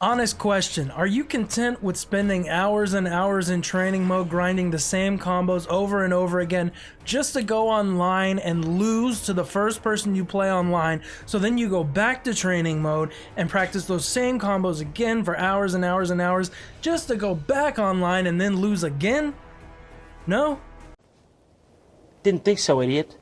Honest question, are you content with spending hours and hours in training mode grinding the same combos over and over again just to go online and lose to the first person you play online, so then you go back to training mode and practice those same combos again for hours and hours and hours just to go back online and then lose again? No? Didn't think so, idiot.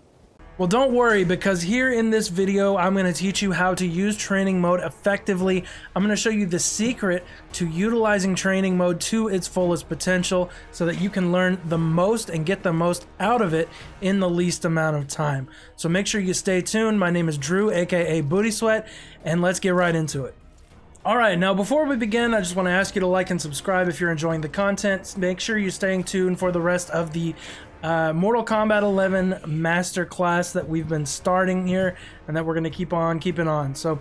Well, don't worry, because here in this video, I'm going to teach you how to use training mode effectively. I'm going to show you the secret to utilizing training mode to its fullest potential so that you can learn the most and get the most out of it in the least amount of time. So make sure you stay tuned. My name is Drew, aka Booty Sweat, and let's get right into it. Alright, now before we begin, I just want to ask you to like and subscribe if you're enjoying the content. Make sure you're staying tuned for the rest of the Mortal Kombat 11 Masterclass that we've been starting here and that we're going to keep on keeping on. So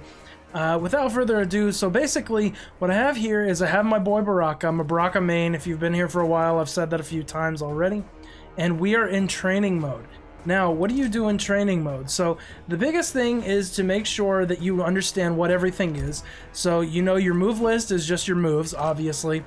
without further ado, so basically what I have here is I have my boy Baraka. I'm a Baraka main. If you've been here for a while, I've said that a few times already. And we are in training mode. Now, what do you do in training mode? So the biggest thing is to make sure that you understand what everything is. So you know your move list is just your moves, obviously.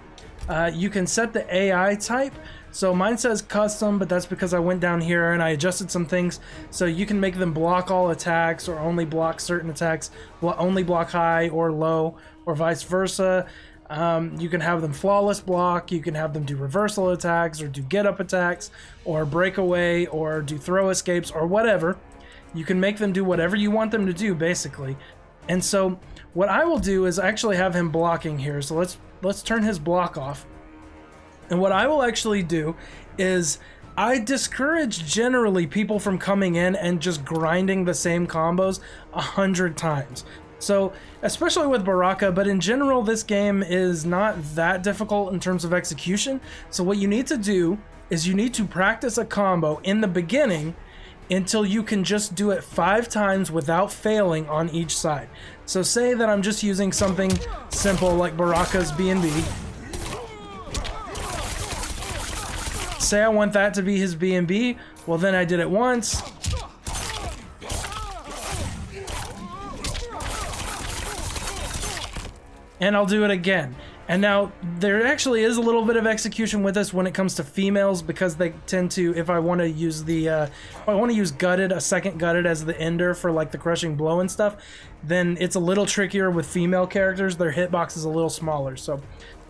You can set the AI type. So mine says custom, but that's because I went down here and I adjusted some things. So you can make them block all attacks or only block certain attacks, only block high or low, or vice versa. You can have them flawless block, you can have them do reversal attacks or do get up attacks or breakaway or do throw escapes or whatever. You can make them do whatever you want them to do, basically. And so what I will do is actually have him blocking here. So let's turn his block off. And what I will actually do is I discourage generally people from coming in and just grinding the same combos 100 times. So especially with Baraka, but in general this game is not that difficult in terms of execution. So what you need to do is you need to practice a combo in the beginning until you can just do it 5 times without failing on each side. So say that I'm just using something simple like Baraka's B&B. Say I want that to be his B&B, well then I did it once. And I'll do it again. And now there actually is a little bit of execution with this when it comes to females, because they tend to, if I want to use the, if I want to use gutted, a second gutted as the ender for like the crushing blow and stuff, then it's a little trickier with female characters. Their hitbox is a little smaller. So,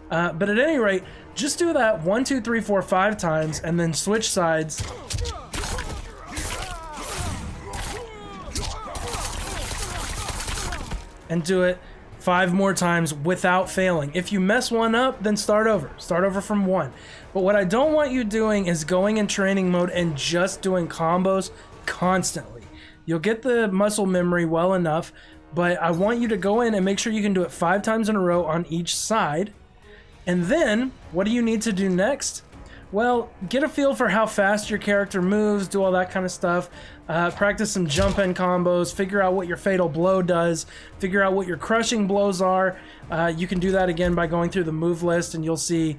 but at any rate, just do that 1, 2, 3, 4, 5 times and then switch sides. And do it 5 more times without failing. If you mess one up, then start over. Start over from 1. But what I don't want you doing is going in training mode and just doing combos constantly. You'll get the muscle memory well enough, but I want you to go in and make sure you can do it 5 times in a row on each side. And then, what do you need to do next? Well, get a feel for how fast your character moves, do all that kind of stuff. Practice some jump in combos, figure out what your fatal blow does, figure out what your crushing blows are. You can do that again by going through the move list, and you'll see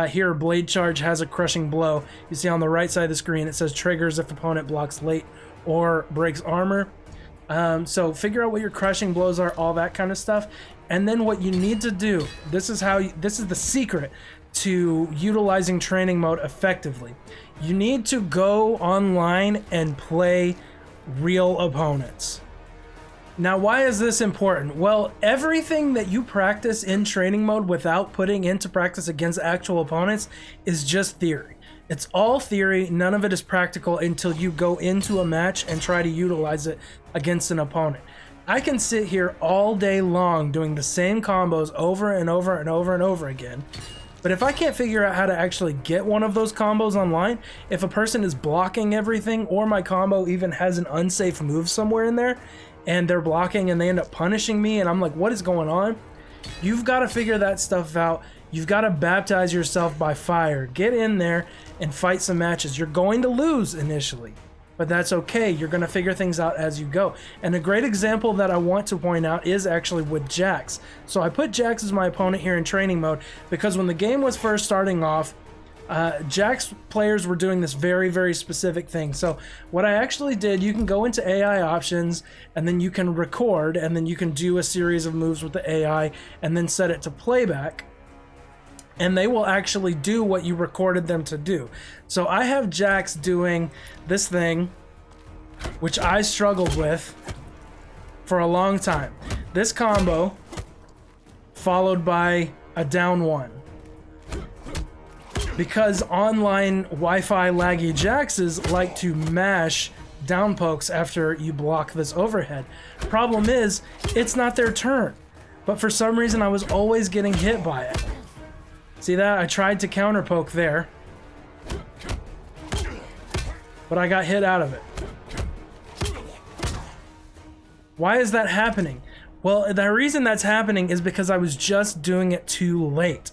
here Blade Charge has a crushing blow. You see on the right side of the screen it says triggers if opponent blocks late or breaks armor. So figure out what your crushing blows are, all that kind of stuff. And then what you need to do, this is the secret to utilizing training mode effectively. You need to go online and play real opponents. Now, why is this important? Well, everything that you practice in training mode without putting into practice against actual opponents is just theory. It's all theory. None of it is practical until you go into a match and try to utilize it against an opponent. I can sit here all day long doing the same combos over and over and over and over again. But if I can't figure out how to actually get one of those combos online, if a person is blocking everything or my combo even has an unsafe move somewhere in there and they're blocking and they end up punishing me and I'm like, what is going on? You've got to figure that stuff out. You've got to baptize yourself by fire. Get in there and fight some matches. You're going to lose initially, but that's okay. You're going to figure things out as you go. And a great example that I want to point out is actually with Jax. So I put Jax as my opponent here in training mode because when the game was first starting off, Jax players were doing this very, very specific thing. So what I actually did, you can go into AI options and then you can record and then you can do a series of moves with the AI and then set it to playback. And they will actually do what you recorded them to do. So I have Jax doing this thing, which I struggled with for a long time. This combo followed by a down one. Because online Wi-Fi laggy Jaxes like to mash down pokes after you block this overhead. Problem is, it's not their turn. But for some reason I was always getting hit by it. See that? I tried to counter poke there, but I got hit out of it. Why is that happening? Well, the reason that's happening is because I was just doing it too late.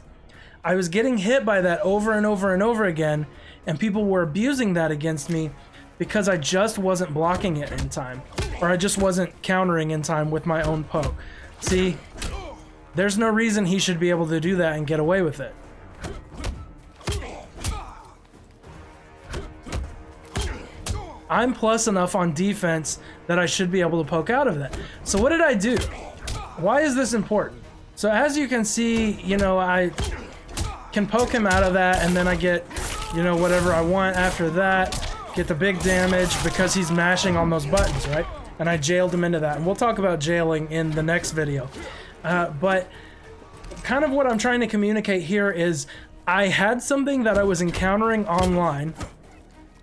I was getting hit by that over and over and over again, and people were abusing that against me because I just wasn't blocking it in time, or I just wasn't countering in time with my own poke. See? There's no reason he should be able to do that and get away with it. I'm plus enough on defense that I should be able to poke out of that. So what did I do? Why is this important? So as you can see, you know, I can poke him out of that and then I get, you know, whatever I want after that. Get the big damage because he's mashing on those buttons, right? And I jailed him into that. And we'll talk about jailing in the next video. But kind of what I'm trying to communicate here is I had something that I was encountering online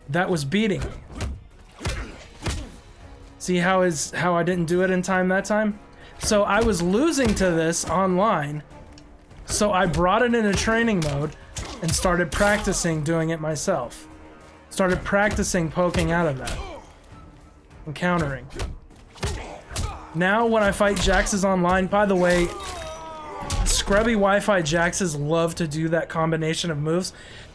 that was beating me. See how I didn't do it in time that time? So I was losing to this online, so I brought it into training mode and started practicing doing it myself. Started practicing poking out of that and countering. Now when I fight Jaxes online, by the way, scrubby Wi-Fi Jaxes love to do that combination of moves.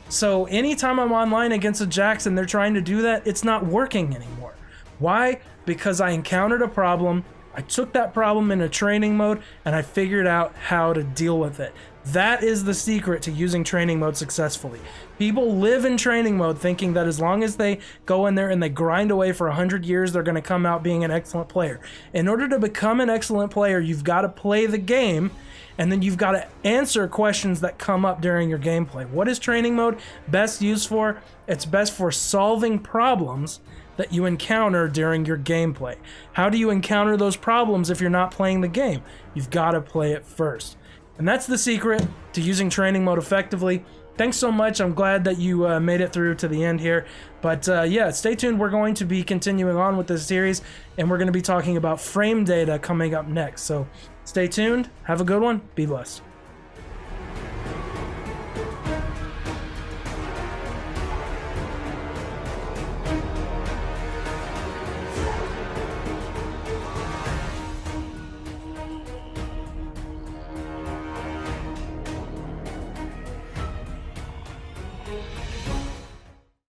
So anytime I'm online against a Jax and they're trying to do that, it's not working anymore. Why? Because I encountered a problem, I took that problem into training mode, and I figured out how to deal with it. That is the secret to using training mode successfully. People live in training mode thinking that as long as they go in there and they grind away for 100 years, they're going to come out being an excellent player. In order to become an excellent player, you've got to play the game, and then you've got to answer questions that come up during your gameplay. What is training mode best used for? It's best for solving problems that you encounter during your gameplay. How do you encounter those problems if you're not playing the game? You've got to play it first. And that's the secret to using training mode effectively. Thanks so much. I'm glad that you made it through to the end here. But yeah, stay tuned. We're going to be continuing on with this series, and we're going to be talking about frame data coming up next. So stay tuned. Have a good one. Be blessed.